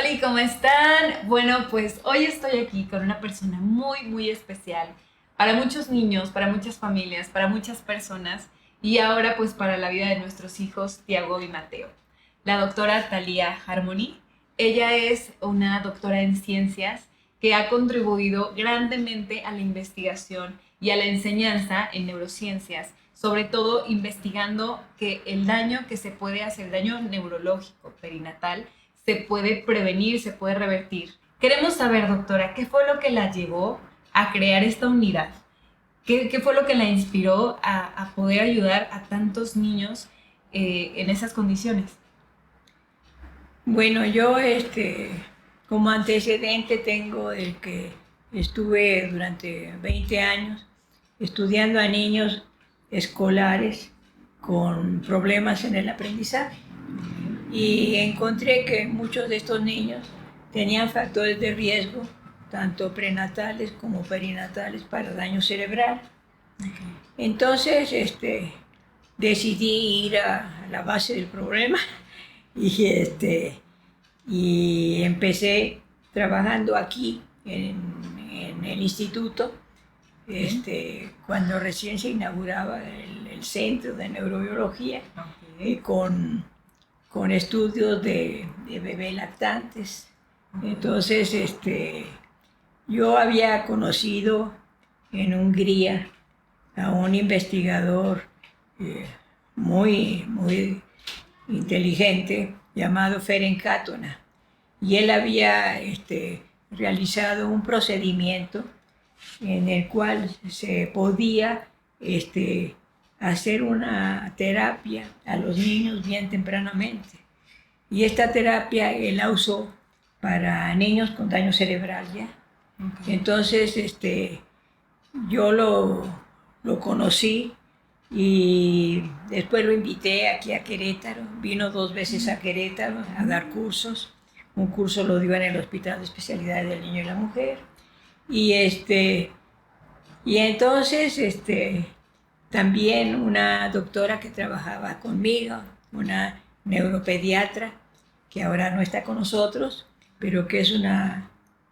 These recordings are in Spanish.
Hola, ¿cómo están? Bueno, pues hoy estoy aquí con una persona muy, muy especial para muchos niños, para muchas familias, para muchas personas y ahora pues para la vida de nuestros hijos, Tiago y Mateo. La doctora Thalia Harmony. Ella es una doctora en ciencias que ha contribuido grandemente a la investigación y a la enseñanza en neurociencias, sobre todo investigando que el daño que se puede hacer, el daño neurológico perinatal, se puede prevenir, se puede revertir. Queremos saber, doctora, ¿qué fue lo que la llevó a crear esta unidad? ¿Qué fue lo que la inspiró a poder ayudar a tantos niños en esas condiciones? Bueno, yo como antecedente tengo el que estuve durante 20 años estudiando a niños escolares con problemas en el aprendizaje y encontré que muchos de estos niños tenían factores de riesgo, tanto prenatales como perinatales, para daño cerebral. Entonces, decidí ir a la base del problema y, y empecé trabajando aquí en el instituto, cuando recién se inauguraba el centro de neurobiología, con estudios de bebés lactantes. Entonces, yo había conocido en Hungría a un investigador muy inteligente llamado Ferenc Katona, y él había realizado un procedimiento en el cual se podía hacer una terapia a los niños bien tempranamente. Y esta terapia él la usó para niños con daño cerebral ya. Okay. Entonces yo lo conocí y después lo invité aquí a Querétaro. Vino 2 veces a Querétaro a dar cursos. Un curso lo dio en el Hospital de Especialidades del Niño y la Mujer. Y entonces también una doctora que trabajaba conmigo, una neuropediatra, que ahora no está con nosotros, pero que es una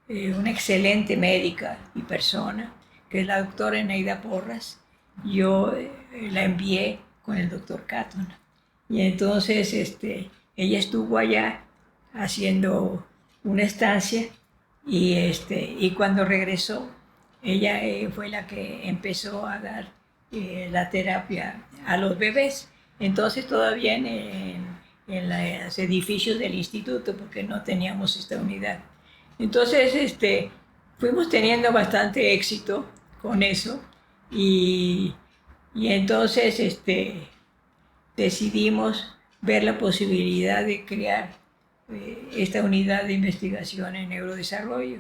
excelente médica y persona, que es la doctora Eneida Porras. Yo la envié con el doctor Catton. Y entonces ella estuvo allá haciendo una estancia y cuando regresó, ella fue la que empezó a dar la terapia a los bebés. Entonces todavía en los edificios del instituto, porque no teníamos esta unidad. Entonces fuimos teniendo bastante éxito con eso y entonces decidimos ver la posibilidad de crear esta unidad de investigación en neurodesarrollo.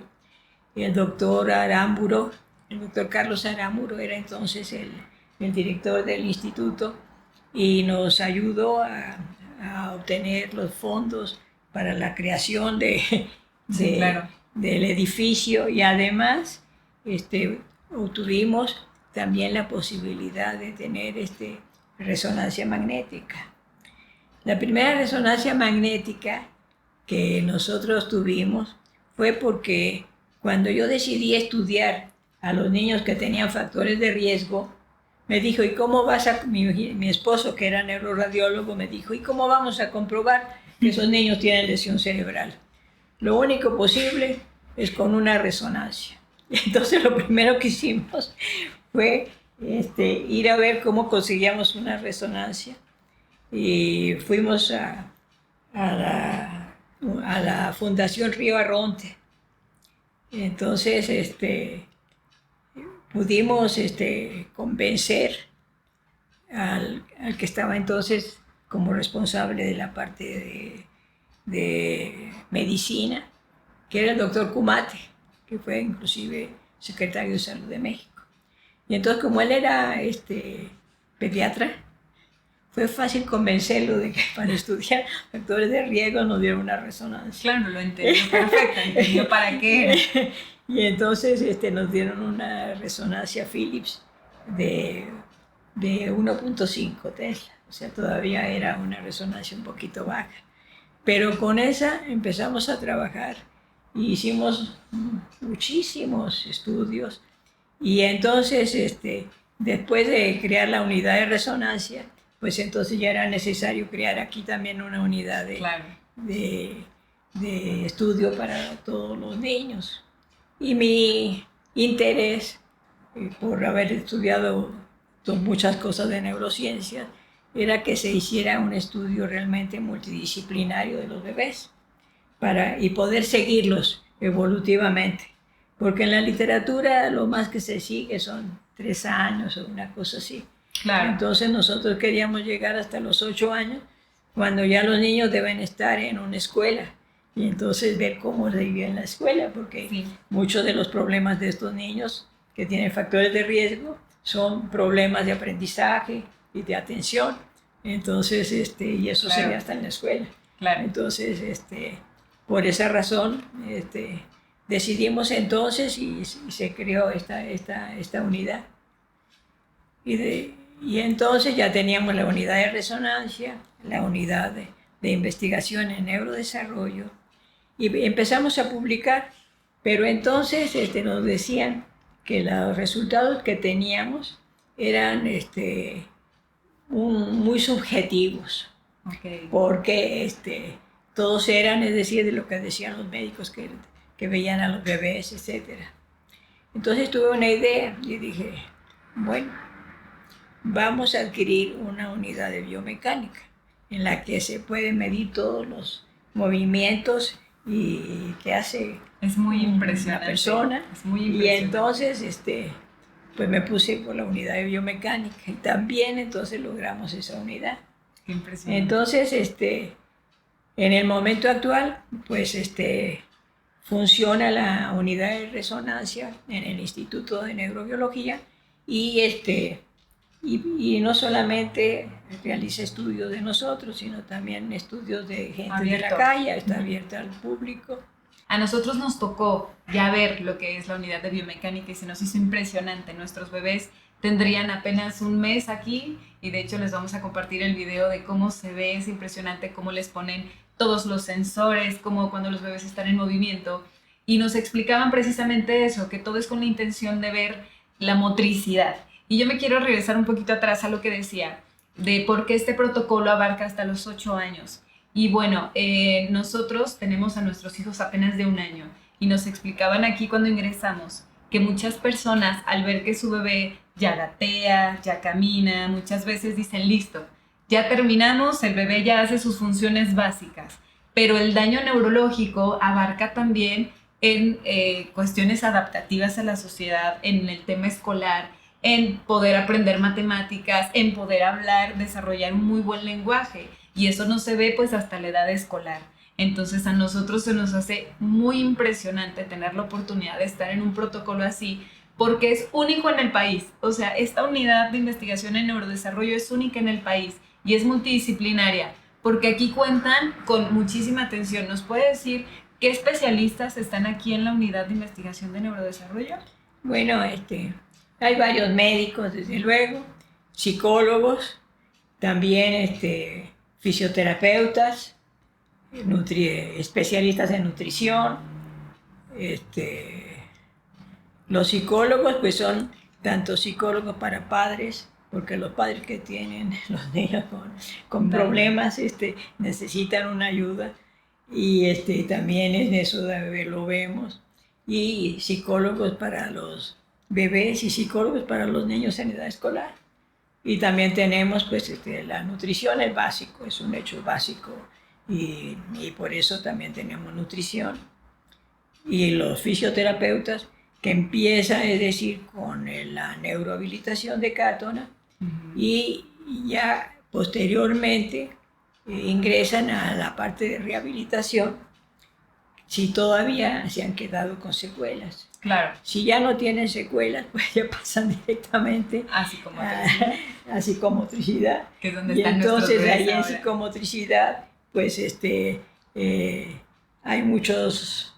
El doctor Aramburo, el doctor Carlos Aramburo era entonces el director del instituto y nos ayudó a obtener los fondos para la creación Sí, claro. del edificio, y además obtuvimos también la posibilidad de tener resonancia magnética. La primera resonancia magnética que nosotros tuvimos fue porque cuando yo decidí estudiar a los niños que tenían factores de riesgo, me dijo, ¿y cómo vas a...? Mi esposo, que era neuroradiólogo, me dijo, ¿y cómo vamos a comprobar que esos niños tienen lesión cerebral? Lo único posible es con una resonancia. Entonces lo primero que hicimos fue ir a ver cómo conseguíamos una resonancia, y fuimos a la Fundación Río Arronte. Entonces pudimos convencer al que estaba entonces como responsable de la parte de medicina, que era el doctor Kumate, que fue inclusive secretario de Salud de México. Y entonces, como él era pediatra, fue fácil convencerlo de que para estudiar factores de riesgo nos dieron una resonancia. Claro, lo entendió perfecto, entendió para qué era. Y entonces nos dieron una resonancia Philips de 1.5 Tesla, o sea, todavía era una resonancia un poquito baja. Pero con esa empezamos a trabajar y hicimos muchísimos estudios. Y entonces, después de crear la unidad de resonancia, pues entonces ya era necesario crear aquí también una unidad Claro. de estudio para todos los niños. Y mi interés, por haber estudiado muchas cosas de neurociencia, era que se hiciera un estudio realmente multidisciplinario de los bebés y poder seguirlos evolutivamente. Porque en la literatura lo más que se sigue son 3 años o una cosa así. Claro. Entonces nosotros queríamos llegar hasta los 8 años, cuando ya los niños deben estar en una escuela. Y entonces ver cómo se vive en la escuela, porque Sí. muchos de los problemas de estos niños que tienen factores de riesgo son problemas de aprendizaje y de atención. Entonces, y eso Claro. se ve hasta en la escuela. Claro. Entonces, por esa razón, decidimos entonces y se creó esta unidad. Y entonces ya teníamos la unidad de resonancia, la unidad de investigación en neurodesarrollo, y empezamos a publicar, pero entonces nos decían que los resultados que teníamos eran muy subjetivos, Okay. porque todos eran, es decir, de lo que decían los médicos que veían a los bebés, etc. Entonces tuve una idea y dije, bueno, vamos a adquirir una unidad de biomecánica en la que se pueden medir todos los movimientos y que hace Es muy impresionante. una persona. Es muy Y impresionante. entonces pues me puse por la unidad de biomecánica y también entonces logramos esa unidad. Qué impresionante. Entonces, en el momento actual, pues funciona la unidad de resonancia en el Instituto de Neurobiología y y no solamente realiza estudios de nosotros, sino también estudios de gente Abierto. de la calle, está abierta al público. A nosotros nos tocó ya ver lo que es la unidad de biomecánica y se nos hizo impresionante. Nuestros bebés tendrían apenas un mes aquí y de hecho les vamos a compartir el video de cómo se ve, es impresionante cómo les ponen todos los sensores, como cuando los bebés están en movimiento, y nos explicaban precisamente eso, que todo es con la intención de ver la motricidad. Y yo me quiero regresar un poquito atrás a lo que decía, de por qué este protocolo abarca hasta los 8 años. Y bueno, nosotros tenemos a nuestros hijos apenas de 1 año y nos explicaban aquí cuando ingresamos que muchas personas al ver que su bebé ya gatea, ya camina, muchas veces dicen listo, ya terminamos, el bebé ya hace sus funciones básicas, pero el daño neurológico abarca también en cuestiones adaptativas a la sociedad, en el tema escolar, en poder aprender matemáticas, en poder hablar, desarrollar un muy buen lenguaje. Y eso no se ve pues hasta la edad escolar. Entonces a nosotros se nos hace muy impresionante tener la oportunidad de estar en un protocolo así, porque es único en el país. O sea, esta unidad de investigación en neurodesarrollo es única en el país y es multidisciplinaria, porque aquí cuentan con muchísima atención. ¿Nos puede decir qué especialistas están aquí en la unidad de investigación de neurodesarrollo? Bueno, hay varios médicos, desde luego, psicólogos, también fisioterapeutas, especialistas en nutrición. Los psicólogos pues son tanto psicólogos para padres, porque los padres que tienen los niños con problemas necesitan una ayuda, y también en eso lo vemos, y psicólogos para los bebés y psicólogos para los niños en edad escolar. Y también tenemos pues la nutrición, el básico, es un hecho básico, y por eso también tenemos nutrición. Y los fisioterapeutas, que empiezan, es decir, con la neurohabilitación de Cátona, y ya posteriormente ingresan a la parte de rehabilitación si todavía se han quedado con secuelas. Claro. Si ya no tienen secuelas, pues ya pasan directamente a psicomotricidad. A psicomotricidad. Que es donde y están entonces ahí en ahora. psicomotricidad, pues hay muchos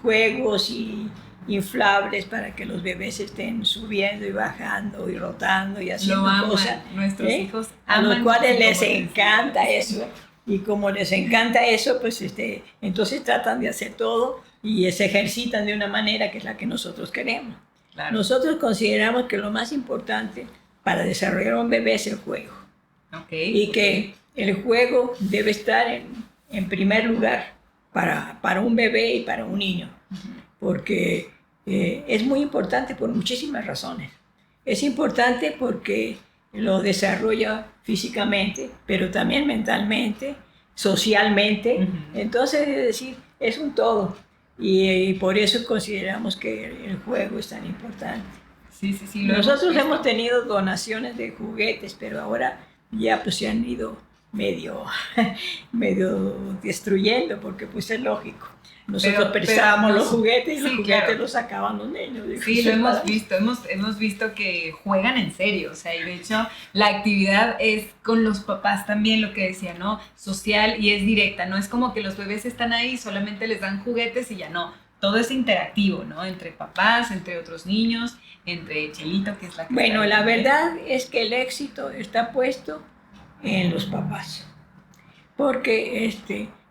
juegos y inflables para que los bebés estén subiendo y bajando y rotando y haciendo Lo aman. cosas. Nuestros hijos a aman los cuales les psicomotricidad. encanta eso. y como les encanta eso, pues entonces tratan de hacer todo y se ejercitan de una manera que es la que nosotros queremos. Claro. Nosotros consideramos que lo más importante para desarrollar un bebé es el juego. Okay. Y que el juego debe estar en primer lugar para un bebé y para un niño, porque es muy importante por muchísimas razones. Es importante porque lo desarrolla físicamente, pero también mentalmente, socialmente. Entonces, es decir, es un todo. Y por eso consideramos que el juego es tan importante. Sí, sí, sí. Nosotros hemos tenido donaciones de juguetes, pero ahora ya pues se han ido medio destruyendo, porque pues es lógico. Nosotros prestábamos los juguetes y los juguetes los sacaban los niños. Sí, lo hemos visto, hemos visto que juegan en serio, o sea, y de hecho la actividad es con los papás también, lo que decía, ¿no? Social y es directa, no es como que los bebés están ahí, solamente les dan juguetes y ya no, todo es interactivo, ¿no? Entre papás, entre otros niños, entre Chelito, que es la que... Bueno, la verdad es que el éxito está puesto en los papás, porque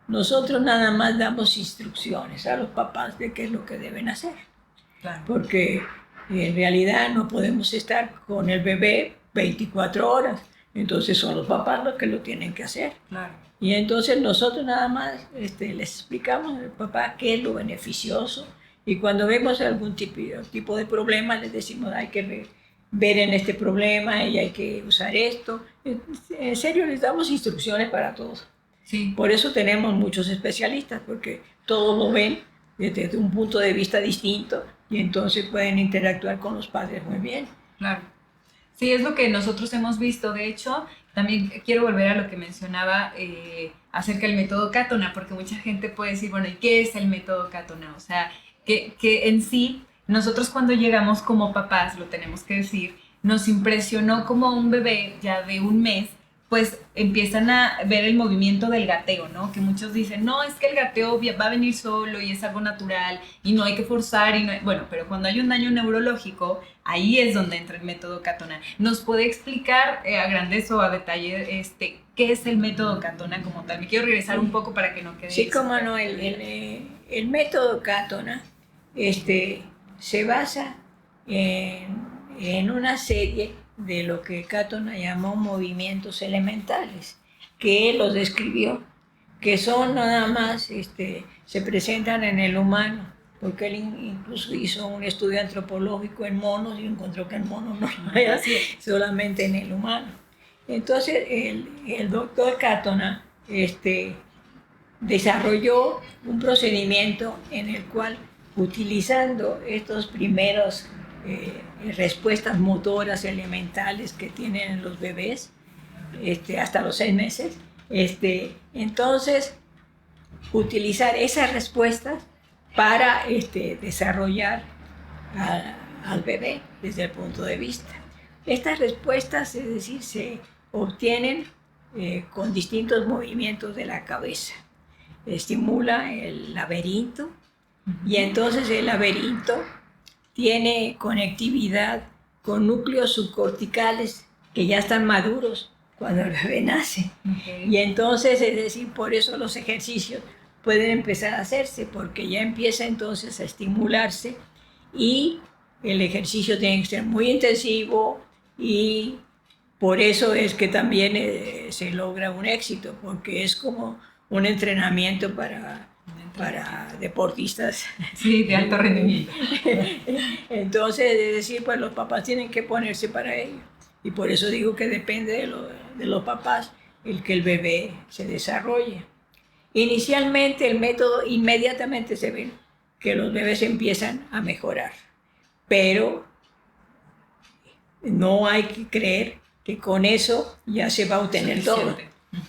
nosotros nada más damos instrucciones a los papás de qué es lo que deben hacer. Claro. Porque en realidad no podemos estar con el bebé 24 horas. Entonces son los papás los que lo tienen que hacer. Claro. Y entonces nosotros nada más les explicamos al papá qué es lo beneficioso. Y cuando vemos algún tipo de problema, les decimos hay que ver en este problema y hay que usar esto. En serio, les damos instrucciones para todos. Sí. Por eso tenemos muchos especialistas, porque todos lo ven desde un punto de vista distinto y entonces pueden interactuar con los padres muy bien. Claro. Sí, es lo que nosotros hemos visto. De hecho, también quiero volver a lo que mencionaba acerca del método Catona, porque mucha gente puede decir, bueno, ¿y qué es el método Catona? O sea, que en sí, nosotros cuando llegamos como papás, lo tenemos que decir, nos impresionó como un bebé ya de un mes, pues empiezan a ver el movimiento del gateo, ¿no? Que muchos dicen, no, es que el gateo va a venir solo y es algo natural y no hay que forzar. Bueno, pero cuando hay un daño neurológico, ahí es donde entra el método Catona. ¿Nos puede explicar a grandes o a detalle qué es el método Catona como tal? Me quiero regresar un poco para que no quede... Sí, cómo no, el método Catona se basa en una serie de lo que Catona llamó movimientos elementales, que él los describió, que son nada más, se presentan en el humano, porque él incluso hizo un estudio antropológico en monos y encontró que en monos no era solamente en el humano. Entonces el doctor Catona desarrolló un procedimiento en el cual, utilizando estos primeros respuestas motoras elementales que tienen los bebés hasta los 6 meses, entonces utilizar esas respuestas para desarrollar al bebé desde el punto de vista. Estas respuestas, es decir, se obtienen con distintos movimientos de la cabeza. Estimula el laberinto y entonces el laberinto tiene conectividad con núcleos subcorticales que ya están maduros cuando el bebé nace. Okay. Y entonces, es decir, por eso los ejercicios pueden empezar a hacerse, porque ya empieza entonces a estimularse y el ejercicio tiene que ser muy intensivo y por eso es que también se logra un éxito, porque es como un entrenamiento para deportistas. Sí, de alto rendimiento. Entonces, es decir, pues los papás tienen que ponerse para ello. Y por eso digo que depende de los papás el que el bebé se desarrolle. Inicialmente el método, inmediatamente se ve que los bebés empiezan a mejorar. Pero no hay que creer que con eso ya se va a obtener todo.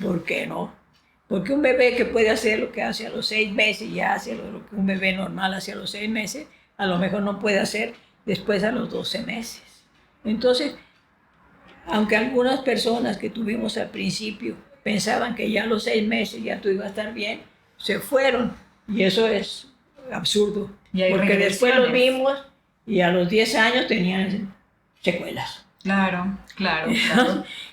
¿Por qué no? Porque un bebé que puede hacer lo que hace a los 6 meses, ya hace lo que un bebé normal hace a los 6 meses, a lo mejor no puede hacer después a los 12 meses. Entonces, aunque algunas personas que tuvimos al principio pensaban que ya a los 6 meses ya tú ibas a estar bien, se fueron. Y eso es absurdo. Porque después los vimos y a los 10 años tenían secuelas. Claro.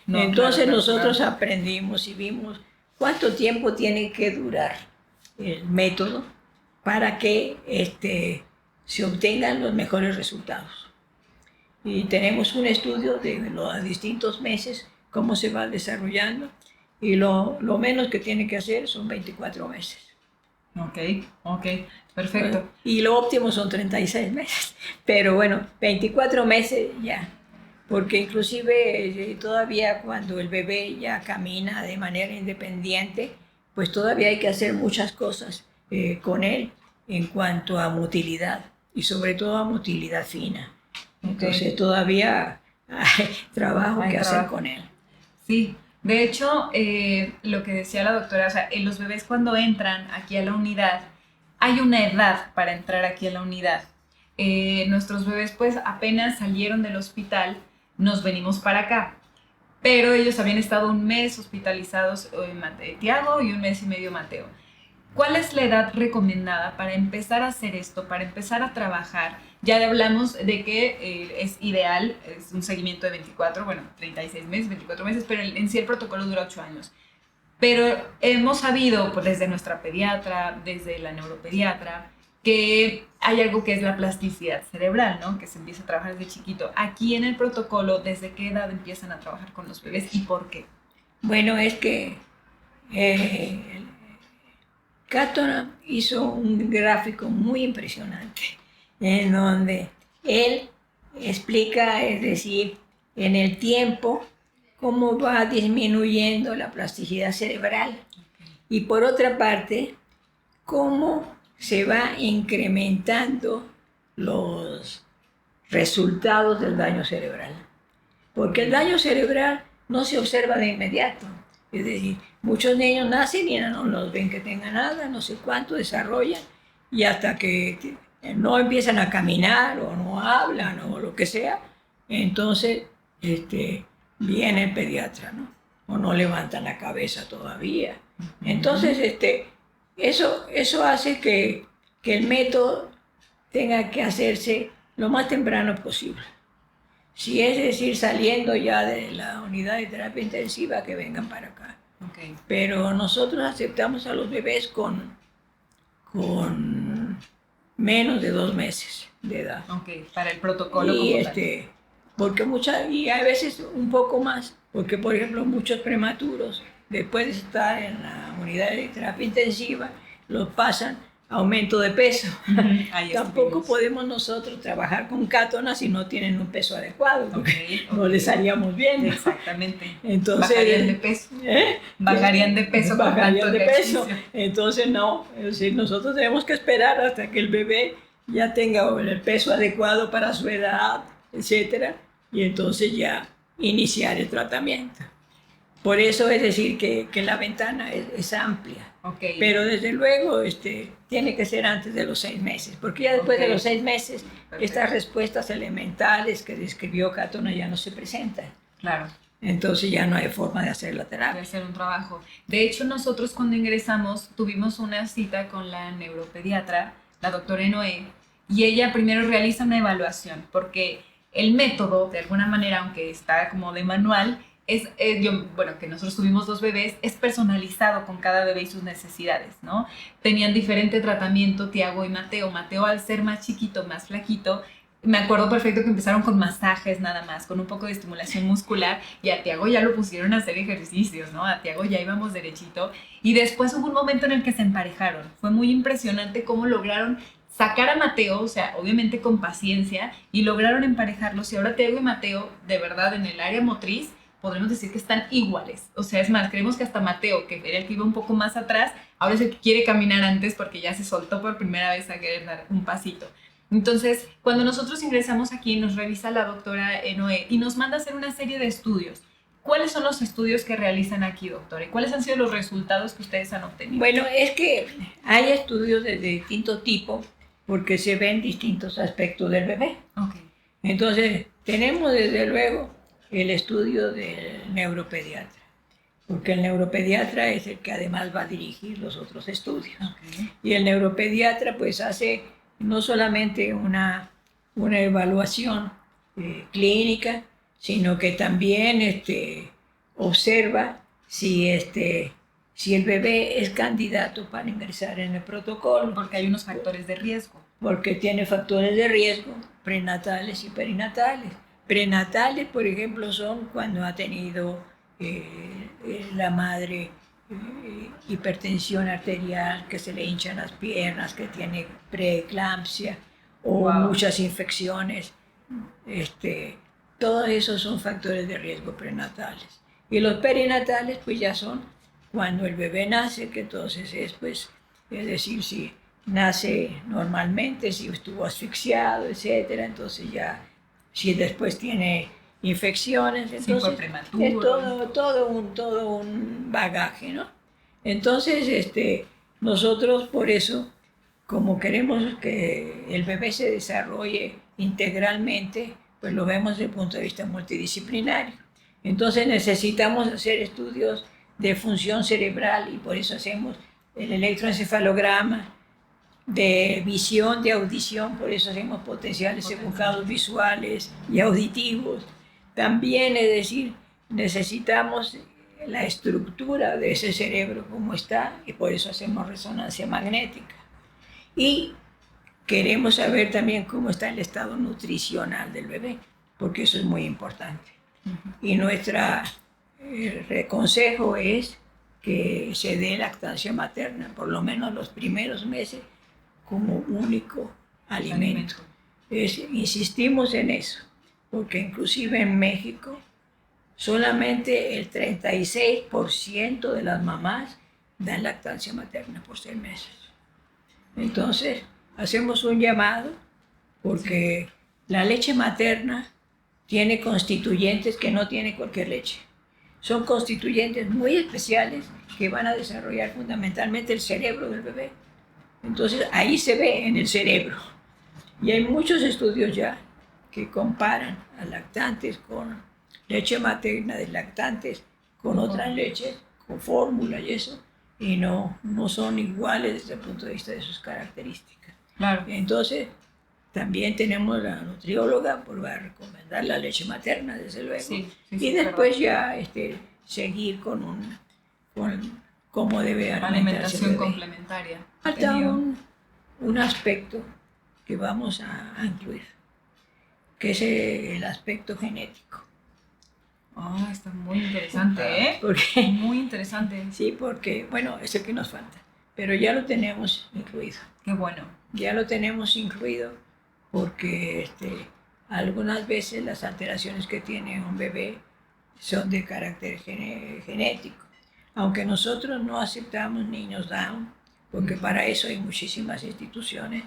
No, entonces nosotros aprendimos y vimos cuánto tiempo tiene que durar el método para que se obtengan los mejores resultados. Y tenemos un estudio de los distintos meses, cómo se va desarrollando, y lo menos que tiene que hacer son 24 meses. Ok, perfecto. Y lo óptimo son 36 meses, pero bueno, 24 meses ya, porque inclusive todavía cuando el bebé ya camina de manera independiente, pues todavía hay que hacer muchas cosas con él en cuanto a motilidad, y sobre todo a motilidad fina. Entonces todavía hay trabajo que hacer con él. Sí, de hecho, lo que decía la doctora, o sea, los bebés cuando entran aquí a la unidad, hay una edad para entrar aquí a la unidad. Nuestros bebés pues apenas salieron del hospital, nos venimos para acá, pero ellos habían estado un mes hospitalizados, Tiago, y un mes y medio Mateo. ¿Cuál es la edad recomendada para empezar a hacer esto, para empezar a trabajar? Ya hablamos de que es ideal, es un seguimiento de 36 meses, 24 meses, pero en sí el protocolo dura 8 años. Pero hemos sabido, pues, desde nuestra pediatra, desde la neuropediatra, que hay algo que es la plasticidad cerebral, ¿no? Que se empieza a trabajar desde chiquito. Aquí en el protocolo, ¿desde qué edad empiezan a trabajar con los bebés y por qué? Bueno, es que Catton hizo un gráfico muy impresionante en donde él explica, es decir, en el tiempo, cómo va disminuyendo la plasticidad cerebral y por otra parte, cómo se va incrementando los resultados del daño cerebral. Porque el daño cerebral no se observa de inmediato. Es decir, muchos niños nacen y no los ven que tengan nada, no sé cuánto, desarrollan, y hasta que no empiezan a caminar o no hablan o lo que sea, entonces viene el pediatra, ¿no? O no levantan la cabeza todavía. Entonces, eso hace que el método tenga que hacerse lo más temprano posible. Si es decir, saliendo ya de la unidad de terapia intensiva, que vengan para acá. Okay. Pero nosotros aceptamos a los bebés con menos de 2 meses de edad. Ok, para el protocolo. Porque y a veces un poco más, porque por ejemplo muchos prematuros, después de estar en la unidad de terapia intensiva, los pasan a aumento de peso. Tampoco podemos nosotros trabajar con cátonas si no tienen un peso adecuado, porque no les haríamos bien. Exactamente. Entonces, bajarían de peso. Bajarían de peso. Bajarían de peso. Entonces no, es decir, nosotros tenemos que esperar hasta que el bebé ya tenga el peso adecuado para su edad, etcétera, y entonces ya iniciar el tratamiento. Por eso es decir que la ventana es amplia. Okay. Pero desde luego tiene que ser antes de los 6 meses, porque ya después de los 6 meses estas respuestas elementales que describió Catton ya no se presentan. Claro. Entonces ya no hay forma de hacer la terapia. De hacer un trabajo. De hecho, nosotros cuando ingresamos tuvimos una cita con la neuropediatra, la doctora Noé, y ella primero realiza una evaluación, porque el método, de alguna manera, aunque está como de manual, que nosotros tuvimos 2 bebés, es personalizado con cada bebé y sus necesidades, ¿no? Tenían diferente tratamiento Tiago y Mateo. Mateo, al ser más chiquito, más flaquito, me acuerdo perfecto que empezaron con masajes nada más, con un poco de estimulación muscular, y a Tiago ya lo pusieron a hacer ejercicios, ¿no? A Tiago ya íbamos derechito, y después hubo un momento en el que se emparejaron. Fue muy impresionante cómo lograron sacar a Mateo, o sea, obviamente con paciencia, y lograron emparejarlos, y ahora Tiago y Mateo, de verdad, en el área motriz, podremos decir que están iguales. O sea, es más, creemos que hasta Mateo, que era el que iba un poco más atrás, ahora es el que quiere caminar antes porque ya se soltó por primera vez a querer dar un pasito. Entonces, cuando nosotros ingresamos aquí, nos revisa la doctora Noé y nos manda a hacer una serie de estudios. ¿Cuáles son los estudios que realizan aquí, doctora? ¿Y cuáles han sido los resultados que ustedes han obtenido? Bueno, es que hay estudios de distinto tipo porque se ven distintos aspectos del bebé. Okay. Entonces, tenemos desde luego el estudio del neuropediatra, porque el neuropediatra es el que además va a dirigir los otros estudios. Okay. Y el neuropediatra pues hace no solamente una evaluación clínica, sino que también observa si si el bebé es candidato para ingresar en el protocolo. Porque hay unos factores de riesgo. Porque tiene factores de riesgo prenatales y perinatales. Prenatales, por ejemplo, son cuando ha tenido la madre hipertensión arterial, que se le hinchan las piernas, que tiene preeclampsia o muchas infecciones. Todos esos son factores de riesgo prenatales. Y los perinatales pues ya son cuando el bebé nace, que entonces es decir, si nace normalmente, si estuvo asfixiado, etcétera, entonces ya, si después tiene infecciones, entonces fue prematuro. Es todo un bagaje, ¿no? Entonces, nosotros por eso, como queremos que el bebé se desarrolle integralmente, pues lo vemos desde el punto de vista multidisciplinario. Entonces necesitamos hacer estudios de función cerebral y por eso hacemos el electroencefalograma, de visión, de audición, por eso hacemos potenciales evocados visuales y auditivos. También, es decir, necesitamos la estructura de ese cerebro como está y por eso hacemos resonancia magnética. Y queremos saber también cómo está el estado nutricional del bebé, porque eso es muy importante. Y nuestro consejo es que se dé lactancia materna, por lo menos los primeros meses, como único alimento. Insistimos en eso, porque inclusive en México solamente el 36% de las mamás dan lactancia materna por 6 meses. Entonces, hacemos un llamado porque la leche materna tiene constituyentes que no tiene cualquier leche. Son constituyentes muy especiales que van a desarrollar fundamentalmente el cerebro del bebé. Entonces, ahí se ve en el cerebro. Y hay muchos estudios ya que comparan a lactantes con leche materna de lactantes con otras leches, con fórmula y eso, y no son iguales desde el punto de vista de sus características. Claro. Entonces, también tenemos la nutrióloga, pues va a recomendar la leche materna, desde luego. Sí, y después ya seguir con cómo debe alimentación complementaria. Falta un aspecto que vamos a incluir, que es el aspecto genético. Está muy interesante, ¿eh? Porque, muy interesante. Sí, porque, bueno, es el que nos falta, pero ya lo tenemos incluido. Qué bueno. Ya lo tenemos incluido porque algunas veces las alteraciones que tiene un bebé son de carácter genético. Aunque nosotros no aceptamos niños Down, porque para eso hay muchísimas instituciones,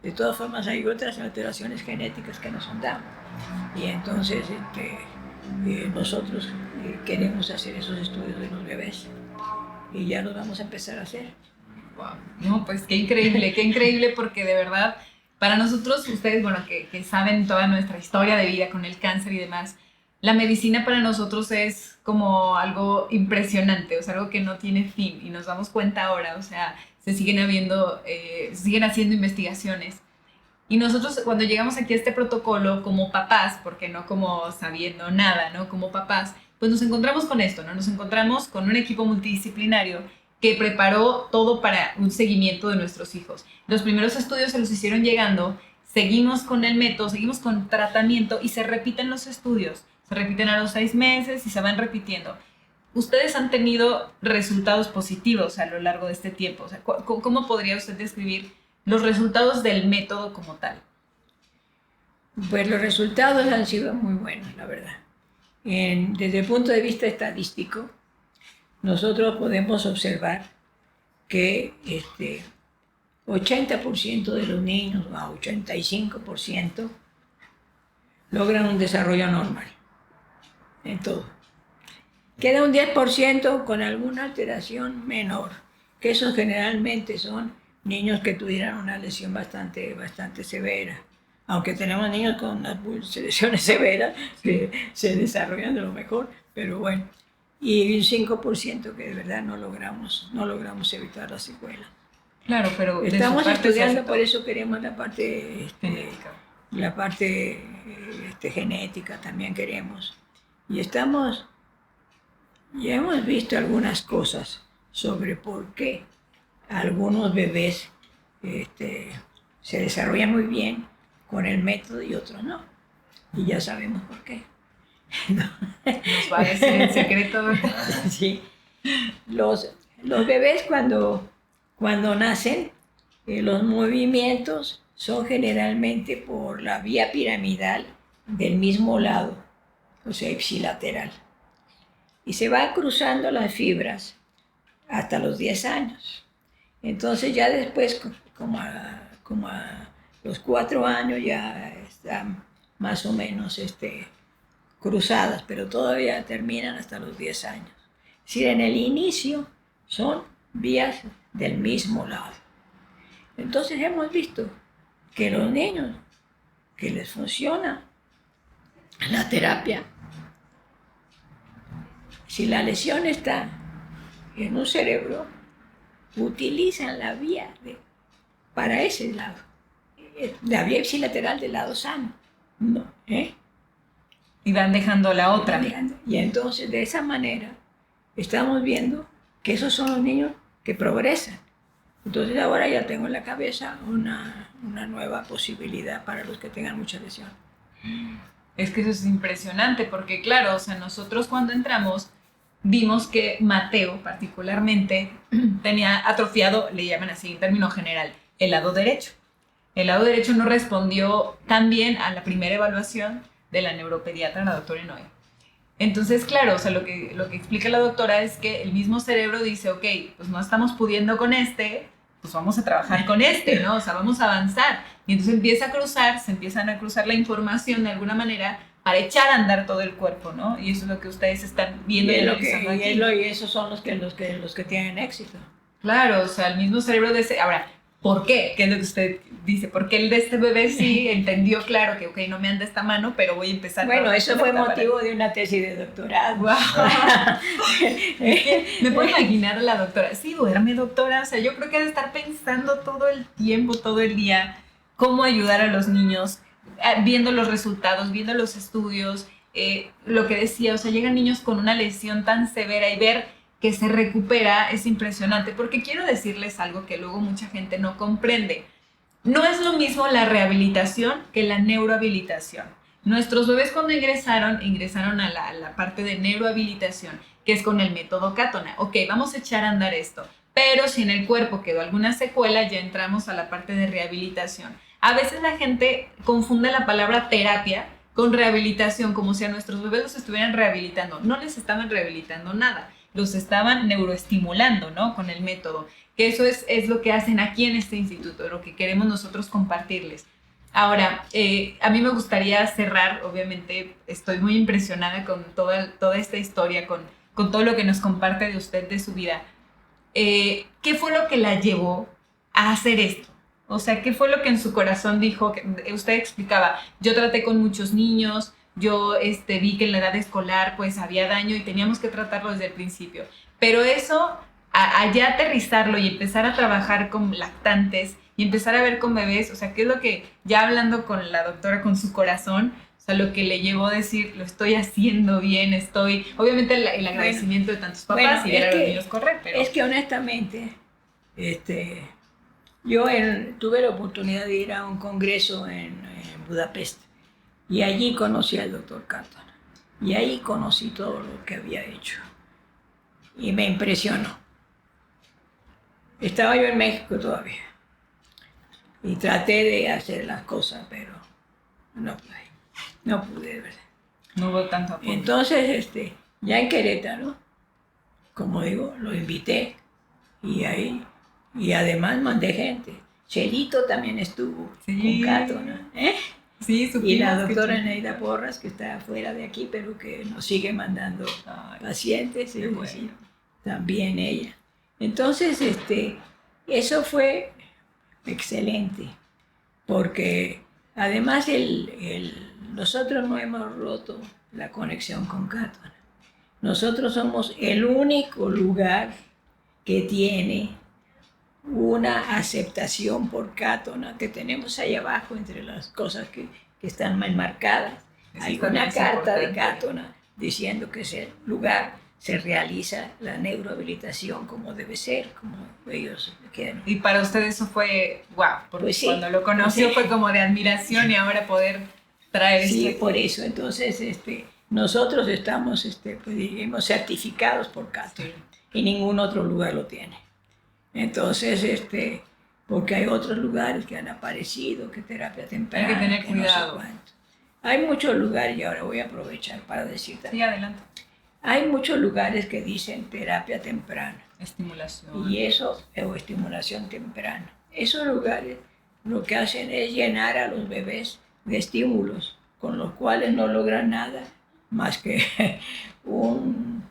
de todas formas hay otras alteraciones genéticas que no son Down. Y entonces nosotros queremos hacer esos estudios de los bebés y ya los vamos a empezar a hacer. Wow. No, pues qué increíble porque de verdad, para nosotros, ustedes, bueno, que saben toda nuestra historia de vida con el cáncer y demás, la medicina para nosotros es como algo impresionante, o sea, algo que no tiene fin y nos damos cuenta ahora, o sea, se siguen haciendo investigaciones. Y nosotros cuando llegamos aquí a este protocolo como papás, porque no como sabiendo nada, ¿no? Como papás, pues nos encontramos con esto, ¿no? Nos encontramos con un equipo multidisciplinario que preparó todo para un seguimiento de nuestros hijos. Los primeros estudios se los hicieron llegando, seguimos con el método, seguimos con tratamiento y se repiten los estudios. Se repiten a los 6 meses y se van repitiendo. Ustedes han tenido resultados positivos a lo largo de este tiempo. O sea, ¿cómo podría usted describir los resultados del método como tal? Pues los resultados han sido muy buenos, la verdad. Desde el punto de vista estadístico, nosotros podemos observar que 80% de los niños, a 85%, logran un desarrollo normal en todo. Queda un 10% con alguna alteración menor, que esos generalmente son niños que tuvieran una lesión bastante severa. Aunque tenemos niños con unas lesiones severas que se desarrollan de lo mejor, pero bueno. Y un 5% que de verdad no logramos evitar la secuela. Claro, pero estamos estudiando, por eso queremos la parte genética. La parte genética también queremos. Y ya hemos visto algunas cosas sobre por qué algunos bebés se desarrollan muy bien con el método y otros no. Y ya sabemos por qué. Nos va a decir en secreto. Sí. Los bebés cuando nacen, los movimientos son generalmente por la vía piramidal del mismo lado, o sea, ipsilateral. Y se van cruzando las fibras hasta los 10 años. Entonces ya después, como a los 4 años, ya están más o menos cruzadas, pero todavía terminan hasta los 10 años. Es decir, en el inicio son vías del mismo lado. Entonces hemos visto que los niños que les funciona la terapia, si la lesión está en un cerebro, utilizan la vía para ese lado, la vía ipsilateral del lado sano. No, Y van dejando la otra. Y entonces de esa manera estamos viendo que esos son los niños que progresan. Entonces ahora ya tengo en la cabeza una nueva posibilidad para los que tengan mucha lesión. Es que eso es impresionante porque claro, o sea, nosotros cuando entramos vimos que Mateo particularmente tenía atrofiado, le llaman así en término general, el lado derecho. El lado derecho no respondió tan bien a la primera evaluación de la neuropediatra, la doctora Inoue. Entonces, claro, o sea, lo que explica la doctora es que el mismo cerebro dice, ok, pues no estamos pudiendo con pues vamos a trabajar con ¿no? O sea, vamos a avanzar. Y entonces se empiezan a cruzar la información de alguna manera para echar a andar todo el cuerpo, ¿no? Y eso es lo que ustedes están viendo y analizando aquí. Y esos son los que tienen éxito. Claro, o sea, el mismo cerebro de ese... Ahora, ¿por qué? ¿Qué es lo que usted dice? Porque el de este bebé sí entendió, claro, que ok, no me anda esta mano, pero voy a empezar... Bueno, eso fue motivo de una tesis de doctorado. Wow. Me puedo imaginar a la doctora. Sí, duerme, doctora. O sea, yo creo que debe estar pensando todo el tiempo, todo el día, cómo ayudar a los niños, viendo los resultados, viendo los estudios, lo que decía, o sea, llegan niños con una lesión tan severa y ver que se recupera es impresionante, porque quiero decirles algo que luego mucha gente no comprende. No es lo mismo la rehabilitación que la neurohabilitación. Nuestros bebés cuando ingresaron a la parte de neurohabilitación, que es con el método Catona. Ok, vamos a echar a andar esto, pero si en el cuerpo quedó alguna secuela, ya entramos a la parte de rehabilitación. A veces la gente confunde la palabra terapia con rehabilitación, como si a nuestros bebés los estuvieran rehabilitando. No les estaban rehabilitando nada, los estaban neuroestimulando, ¿no? Con el método. Que eso es lo que hacen aquí en este instituto, lo que queremos nosotros compartirles. Ahora, a mí me gustaría cerrar, obviamente estoy muy impresionada con toda esta historia, con todo lo que nos comparte de usted, de su vida. ¿Qué fue lo que la llevó a hacer esto? O sea, ¿qué fue lo que en su corazón dijo? Usted explicaba, yo traté con muchos niños, yo vi que en la edad escolar pues había daño y teníamos que tratarlo desde el principio. Pero eso, allá aterrizarlo y empezar a trabajar con lactantes y empezar a ver con bebés, o sea, ¿qué es lo que, ya hablando con la doctora, con su corazón, o sea, lo que le llevó a decir, lo estoy haciendo bien, obviamente el agradecimiento de tantos papás y ver a los niños correr, pero... Es que honestamente, yo tuve la oportunidad de ir a un congreso en Budapest y allí conocí al doctor Catona y ahí conocí todo lo que había hecho y me impresionó. Estaba yo en México todavía y traté de hacer las cosas, pero no pude, de verdad. No hubo tanto apoyo. Entonces, ya en Querétaro, como digo, lo invité y además mandé gente. Chelito también estuvo con Catona, Sí, y la doctora Neida Porras, que está fuera de aquí, pero que nos sigue mandando pacientes, bueno. también ella. Entonces, eso fue excelente, porque además nosotros no hemos roto la conexión con Catona. Nosotros somos el único lugar que tiene una aceptación por Catona, que tenemos ahí abajo entre las cosas que están mal marcadas. Hay una carta de Catona diciendo que es el lugar se realiza la neurohabilitación como debe ser, como ellos quieren. Y para usted eso fue wow, porque Pues sí, cuando lo conoció fue como de admiración y ahora poder traer sí, esto. por eso. Entonces, nosotros estamos, pues, digamos, certificados por Cato, y ningún otro lugar lo tiene. Entonces, porque hay otros lugares que han aparecido, que terapia temprana, Hay que tener que cuidado. no sé cuánto. Hay muchos lugares, y ahora voy a aprovechar para decir Sí, también. adelante. Hay muchos lugares que dicen terapia temprana. Estimulación. Y eso, o estimulación temprana. Esos lugares lo que hacen es llenar a los bebés de estímulos, con los cuales no logran nada más que un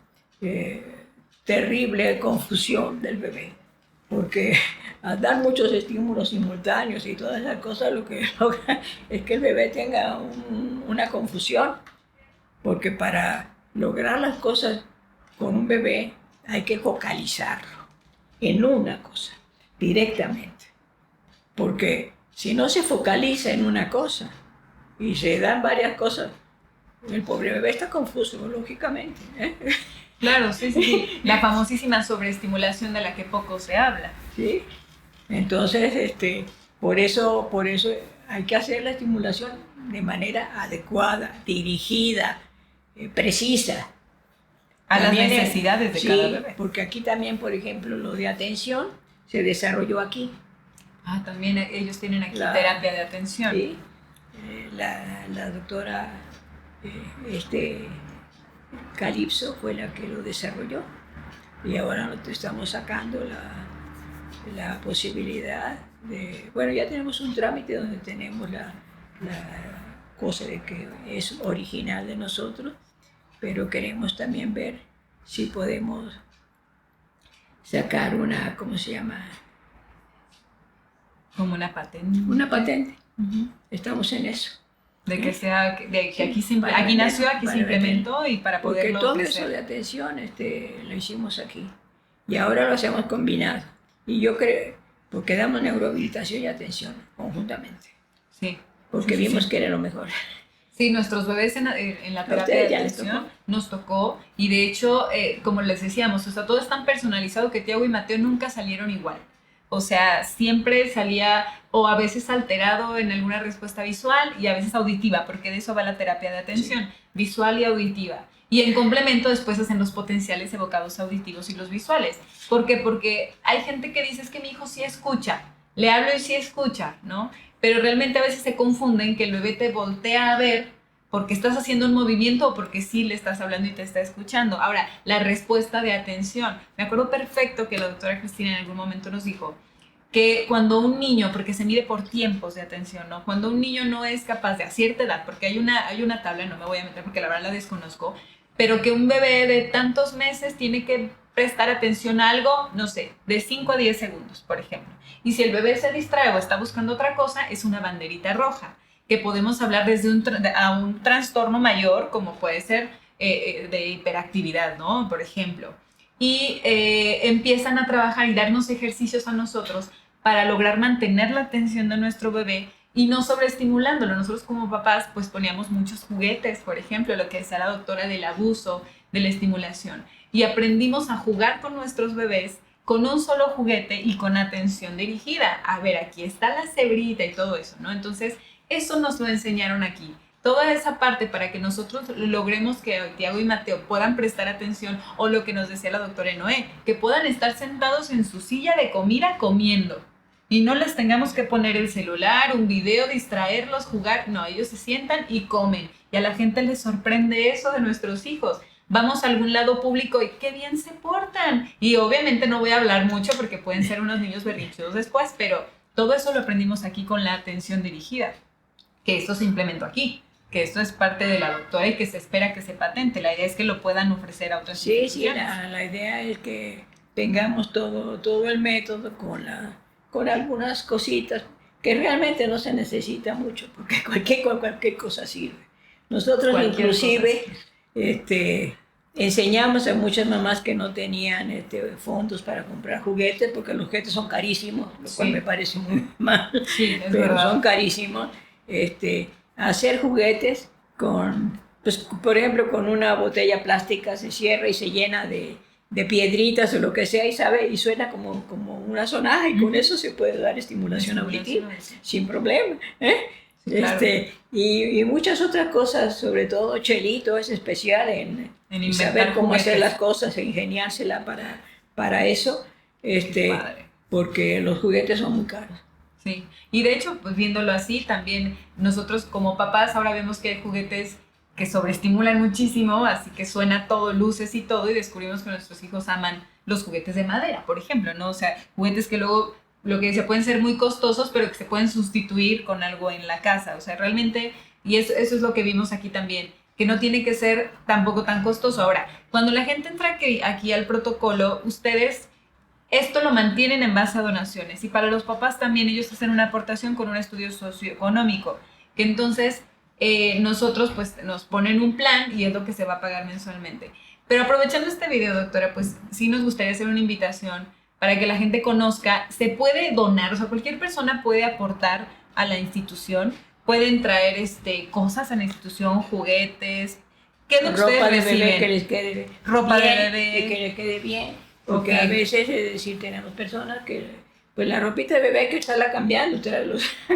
terrible confusión del bebé. Porque al dar muchos estímulos simultáneos y todas esas cosas, lo que logra es que el bebé tenga una confusión. Porque para lograr las cosas con un bebé hay que focalizarlo en una cosa, directamente. Porque si no se focaliza en una cosa y se dan varias cosas, el pobre bebé está confuso, lógicamente. Claro, sí. La famosísima sobreestimulación de la que poco se habla. ¿Sí? Entonces, por eso hay que hacer la estimulación de manera adecuada, dirigida, precisa. A También las necesidades de cada bebé. Porque aquí también, por ejemplo, lo de atención se desarrolló aquí. También ellos tienen aquí terapia de atención. Sí, la doctora Calipso fue la que lo desarrolló y ahora estamos sacando la posibilidad de... Bueno, ya tenemos un trámite donde tenemos la cosa de que es original de nosotros, pero queremos también ver si podemos sacar una, ¿cómo se llama? Como una patente. Una patente. Uh-huh. Estamos en eso. De que sea, de que aquí nació, aquí se implementó y para poderlo porque todo crecer. eso de atención lo hicimos aquí y ahora lo hacemos combinado. Y yo creo, porque damos neurohabilitación y atención conjuntamente. Sí. Porque vimos que era lo mejor. Sí, nuestros bebés en la terapia de atención nos tocó y de hecho, como les decíamos, o sea, todo es tan personalizado que Tiago y Mateo nunca salieron igual. O sea, siempre salía o a veces alterado en alguna respuesta visual y a veces auditiva, porque de eso va la terapia de atención, visual y auditiva. Y en complemento después hacen los potenciales evocados auditivos y los visuales. ¿Por qué? Porque hay gente que dice es que mi hijo sí escucha, le hablo y sí escucha, ¿no? Pero realmente a veces se confunden que el bebé te voltea a ver porque estás haciendo un movimiento o porque sí le estás hablando y te está escuchando. Ahora, la respuesta de atención. Me acuerdo perfecto que la doctora Cristina en algún momento nos dijo que cuando un niño, porque se mide por tiempos de atención, ¿no? Cuando un niño no es capaz de a cierta edad, porque hay una tabla, no me voy a meter porque la verdad la desconozco, pero que un bebé de tantos meses tiene que prestar atención a algo, no sé, de 5 a 10 segundos, por ejemplo. Y si el bebé se distrae o está buscando otra cosa, es una banderita roja, que podemos hablar desde un trastorno mayor, como puede ser de hiperactividad, ¿no? Por ejemplo. Y empiezan a trabajar y darnos ejercicios a nosotros para lograr mantener la atención de nuestro bebé y no sobreestimulándolo. Nosotros como papás pues poníamos muchos juguetes, por ejemplo, lo que decía la doctora del abuso, de la estimulación. Y aprendimos a jugar con nuestros bebés con un solo juguete y con atención dirigida. A ver, aquí está la cebrita y todo eso, ¿no? Entonces, eso nos lo enseñaron aquí. Toda esa parte para que nosotros logremos que Tiago y Mateo puedan prestar atención, o lo que nos decía la doctora Noé, que puedan estar sentados en su silla de comida comiendo y no les tengamos que poner el celular, un video, distraerlos, jugar. No, ellos se sientan y comen y a la gente les sorprende eso de nuestros hijos. Vamos a algún lado público y qué bien se portan. Y obviamente no voy a hablar mucho porque pueden ser unos niños berrinchudos después, pero todo eso lo aprendimos aquí con la atención dirigida, que esto se implementó aquí, que esto es parte de la doctora y que se espera que se patente. La idea es que lo puedan ofrecer a otras instituciones. Sí, la idea es que tengamos todo el método con algunas cositas que realmente no se necesita mucho, porque cualquier cosa sirve. Nosotros inclusive enseñamos a muchas mamás que no tenían fondos para comprar juguetes, porque los juguetes son carísimos, lo cual me parece muy mal, sí, pero verdad. son carísimos, a hacer juguetes con pues, por ejemplo, con una botella plástica se cierra y se llena de piedritas o lo que sea, y sabe, y suena como una sonaja, y con eso se puede dar estimulación auditiva sin problema, ¿eh? Sí, claro. Y muchas otras cosas, sobre todo Chelito es especial en saber cómo juguetes. hacer las cosas, e ingeniársela para eso, porque los juguetes son muy caros. Sí, y de hecho, pues viéndolo así, también nosotros como papás ahora vemos que hay juguetes que sobreestimulan muchísimo, así que suena todo, luces y todo, y descubrimos que nuestros hijos aman los juguetes de madera, por ejemplo, ¿no? O sea, juguetes que luego, lo que decía, pueden ser muy costosos, pero que se pueden sustituir con algo en la casa, o sea, realmente, y eso es lo que vimos aquí también, que no tiene que ser tampoco tan costoso. Ahora, cuando la gente entra aquí al protocolo, ustedes esto lo mantienen en base a donaciones, y para los papás también ellos hacen una aportación con un estudio socioeconómico, que entonces nosotros pues nos ponen un plan y es lo que se va a pagar mensualmente. Pero aprovechando este video, doctora, pues sí nos gustaría hacer una invitación para que la gente conozca, se puede donar, o sea, cualquier persona puede aportar a la institución, pueden traer cosas a la institución, juguetes, ¿qué es lo que ustedes reciben? Bebé que les quede ropa bien, de bebé, y que les quede bien, porque a veces, es decir, tenemos personas que pues la ropita de bebé hay que estarla cambiando,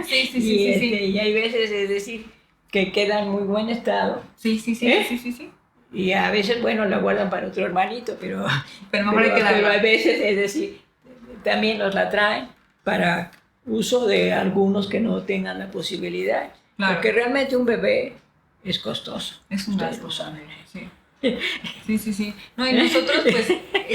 sí. Y hay veces, es decir, que queda en muy buen estado. Sí. Y a veces, bueno, la guardan para otro hermanito, pero mejor hay que darla. Pero a veces, es decir, también nos la traen para uso de algunos que no tengan la posibilidad. Claro. Porque realmente un bebé es costoso. Es un gasto, sí. Sí. No, y nosotros pues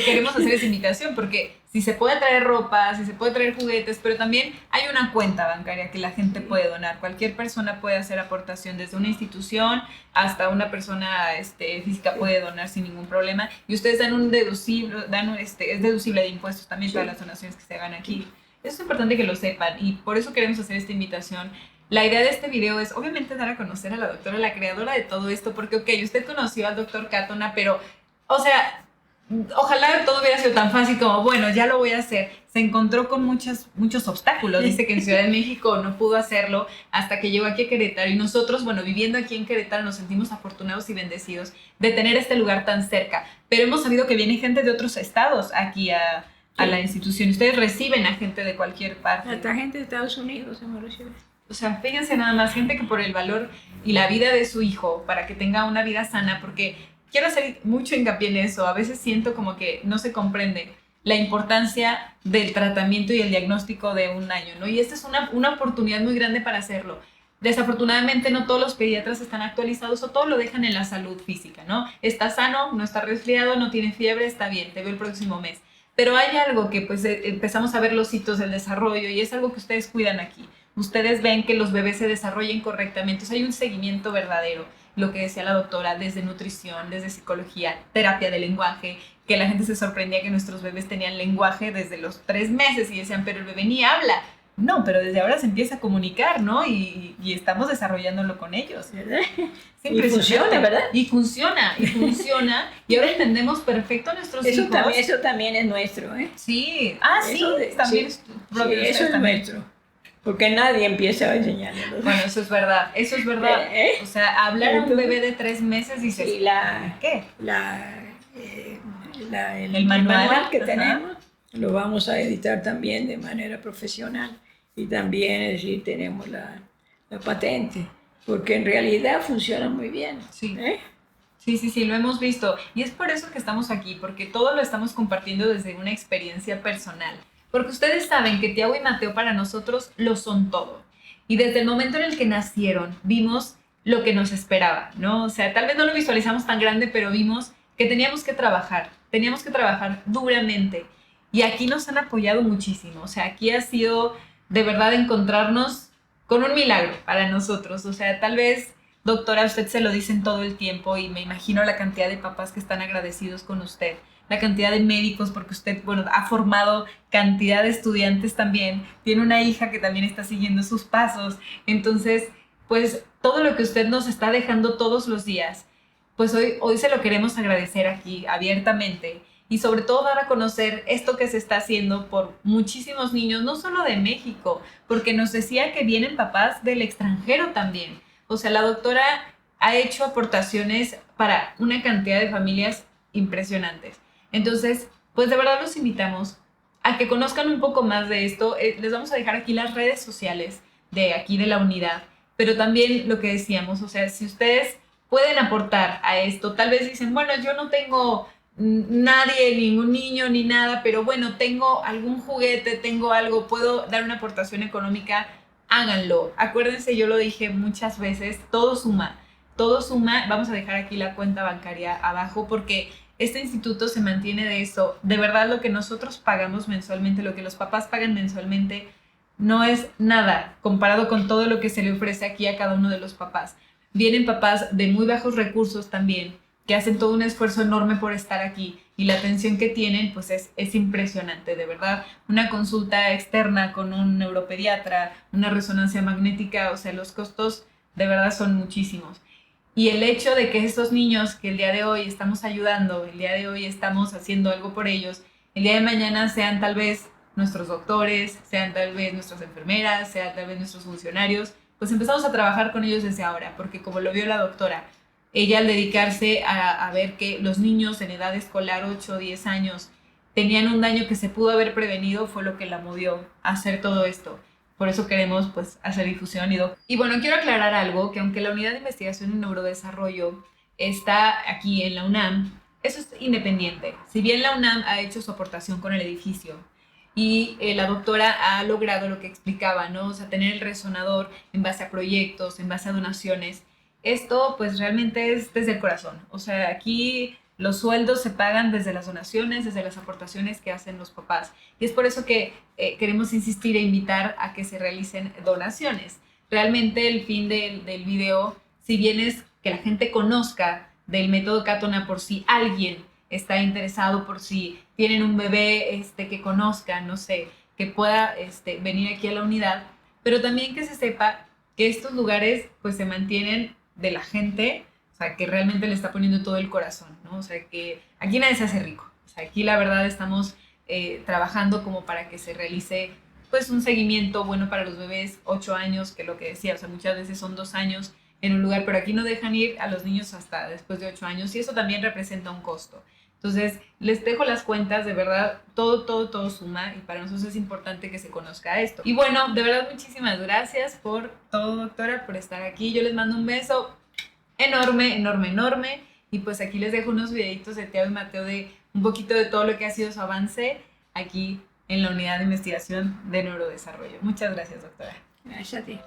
queremos hacer esa invitación porque si se puede traer ropa, si se puede traer juguetes, pero también hay una cuenta bancaria que la gente puede donar. Cualquier persona puede hacer aportación, desde una institución hasta una persona física puede donar sin ningún problema. Y ustedes dan un deducible, es deducible de impuestos también todas las donaciones que se hagan aquí. Eso es importante que lo sepan y por eso queremos hacer esta invitación. La idea de este video es obviamente dar a conocer a la doctora, la creadora de todo esto, porque ok, usted conoció al doctor Katona, pero, o sea, ojalá todo hubiera sido tan fácil como, bueno, ya lo voy a hacer. Se encontró con muchos obstáculos. Dice que en Ciudad de México no pudo hacerlo hasta que llegó aquí a Querétaro. Y nosotros, bueno, viviendo aquí en Querétaro, nos sentimos afortunados y bendecidos de tener este lugar tan cerca. Pero hemos sabido que viene gente de otros estados aquí a la institución. Ustedes reciben a gente de cualquier parte. Hasta gente de Estados Unidos hemos recibido. O sea, fíjense nada más, gente que por el valor y la vida de su hijo, para que tenga una vida sana, porque quiero hacer mucho hincapié en eso, a veces siento como que no se comprende la importancia del tratamiento y el diagnóstico de un año, ¿no? Y esta es una oportunidad muy grande para hacerlo. Desafortunadamente no todos los pediatras están actualizados o todo lo dejan en la salud física, ¿no? Está sano, no está resfriado, no tiene fiebre, está bien, te veo el próximo mes. Pero hay algo que pues empezamos a ver los hitos del desarrollo y es algo que ustedes cuidan aquí. Ustedes ven que los bebés se desarrollen correctamente, o sea, hay un seguimiento verdadero, lo que decía la doctora, desde nutrición, desde psicología, terapia de lenguaje, que la gente se sorprendía que nuestros bebés tenían lenguaje desde los 3 meses y decían, pero el bebé ni habla. No, pero desde ahora se empieza a comunicar, ¿no? Y estamos desarrollándolo con ellos. ¿Verdad? Y funciona, ¿verdad? Y funciona. Y ahora entendemos perfecto a nuestros hijos. Eso también es nuestro, ¿eh? Sí. Sí, también sí, eso es nuestro. Porque nadie empieza a enseñarle. Bueno, eso es verdad. O sea, hablar a un bebé de 3 meses y dices, ¿qué? El manual que tenemos lo vamos a editar también de manera profesional. Y también, es decir, tenemos la patente. Porque en realidad funciona muy bien. Sí. Sí, lo hemos visto. Y es por eso que estamos aquí, porque todo lo estamos compartiendo desde una experiencia personal. Porque ustedes saben que Tiago y Mateo para nosotros lo son todo. Y desde el momento en el que nacieron, vimos lo que nos esperaba, ¿no? O sea, tal vez no lo visualizamos tan grande, pero vimos que teníamos que trabajar duramente. Y aquí nos han apoyado muchísimo. O sea, aquí ha sido de verdad encontrarnos con un milagro para nosotros. O sea, tal vez, doctora, usted se lo dicen todo el tiempo y me imagino la cantidad de papás que están agradecidos con usted. La cantidad de médicos, porque usted, bueno, ha formado cantidad de estudiantes también, tiene una hija que también está siguiendo sus pasos, entonces, pues, todo lo que usted nos está dejando todos los días, pues hoy se lo queremos agradecer aquí abiertamente y sobre todo dar a conocer esto que se está haciendo por muchísimos niños, no solo de México, porque nos decía que vienen papás del extranjero también, o sea, la doctora ha hecho aportaciones para una cantidad de familias impresionantes. Entonces, pues de verdad los invitamos a que conozcan un poco más de esto. Les vamos a dejar aquí las redes sociales de aquí de la unidad, pero también lo que decíamos, o sea, si ustedes pueden aportar a esto, tal vez dicen, bueno, yo no tengo nadie, ningún niño ni nada, pero bueno, tengo algún juguete, tengo algo, puedo dar una aportación económica, háganlo. Acuérdense, yo lo dije muchas veces, todo suma, todo suma. Vamos a dejar aquí la cuenta bancaria abajo porque este instituto se mantiene de eso. De verdad, lo que nosotros pagamos mensualmente, lo que los papás pagan mensualmente, no es nada comparado con todo lo que se le ofrece aquí a cada uno de los papás. Vienen papás de muy bajos recursos también, que hacen todo un esfuerzo enorme por estar aquí, y la atención que tienen pues es impresionante, de verdad. Una consulta externa con un neuropediatra, una resonancia magnética, o sea, los costos de verdad son muchísimos. Y el hecho de que estos niños que el día de hoy estamos ayudando, el día de hoy estamos haciendo algo por ellos, el día de mañana sean tal vez nuestros doctores, sean tal vez nuestras enfermeras, sean tal vez nuestros funcionarios, pues empezamos a trabajar con ellos desde ahora, porque como lo vio la doctora, ella al dedicarse a ver que los niños en edad escolar, 8 o 10 años, tenían un daño que se pudo haber prevenido, fue lo que la movió a hacer todo esto. Por eso queremos pues hacer difusión y bueno, quiero aclarar algo, que aunque la Unidad de Investigación en Neurodesarrollo está aquí en la UNAM, eso es independiente. Si bien la UNAM ha hecho su aportación con el edificio y la doctora ha logrado lo que explicaba, ¿no? O sea, tener el resonador en base a proyectos, en base a donaciones, esto pues realmente es desde el corazón. O sea, aquí los sueldos se pagan desde las donaciones, desde las aportaciones que hacen los papás. Y es por eso que queremos insistir e invitar a que se realicen donaciones. Realmente el fin del video, si bien es que la gente conozca del método Catona, por si alguien está interesado, por si tienen un bebé que conozcan, no sé, que pueda venir aquí a la unidad, pero también que se sepa que estos lugares pues se mantienen de la gente, o sea, que realmente le está poniendo todo el corazón, ¿no? O sea, que aquí nadie se hace rico. O sea, aquí la verdad estamos trabajando como para que se realice pues un seguimiento bueno para los bebés, 8 años, que lo que decía, o sea, muchas veces son 2 años en un lugar, pero aquí no dejan ir a los niños hasta después de 8 años y eso también representa un costo. Entonces, les dejo las cuentas, de verdad, todo suma y para nosotros es importante que se conozca esto. Y bueno, de verdad, muchísimas gracias por todo, doctora, por estar aquí. Yo les mando un beso enorme, enorme, enorme. Y pues aquí les dejo unos videitos de Tiago y Mateo de un poquito de todo lo que ha sido su avance aquí en la Unidad de Investigación de Neurodesarrollo. Muchas gracias, doctora. Gracias a ti.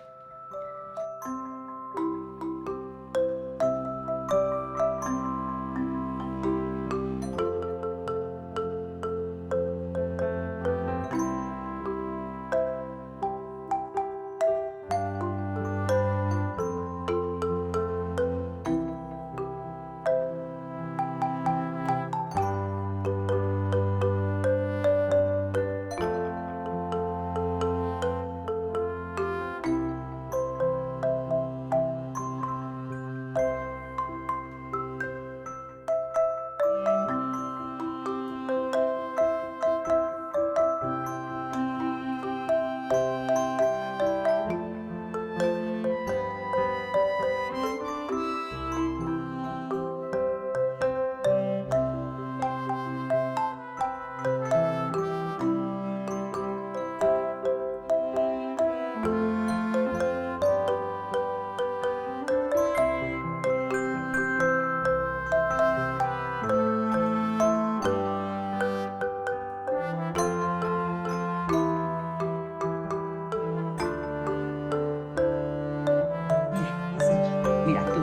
Mira tú.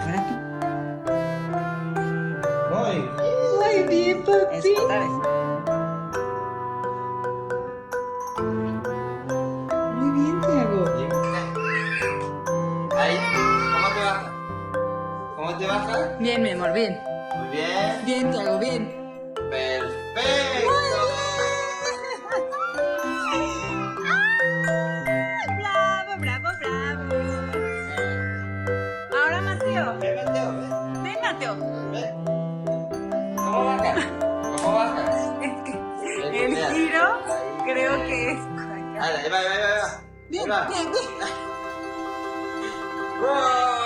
Ahora tú. Muy bien, papi. Eso, otra vez. Muy bien, Tiago. Ahí, ¿cómo te bajas? ¿Cómo te bajas? Bien, mi amor, bien. Muy bien. Bien, Tiago, bien. Perfecto. Bravo, bravo, bravo. Ahora, Mateo. Ven, Mateo, ven. Ven, Mateo. Ven. ¿Cómo bajas? ¿Cómo bajas? Es que Bien, el bien. giro Ahí. creo que es. Ahí va, ahí va, ahí va. Bien, Ahí va. bien, bien. ¡Wow!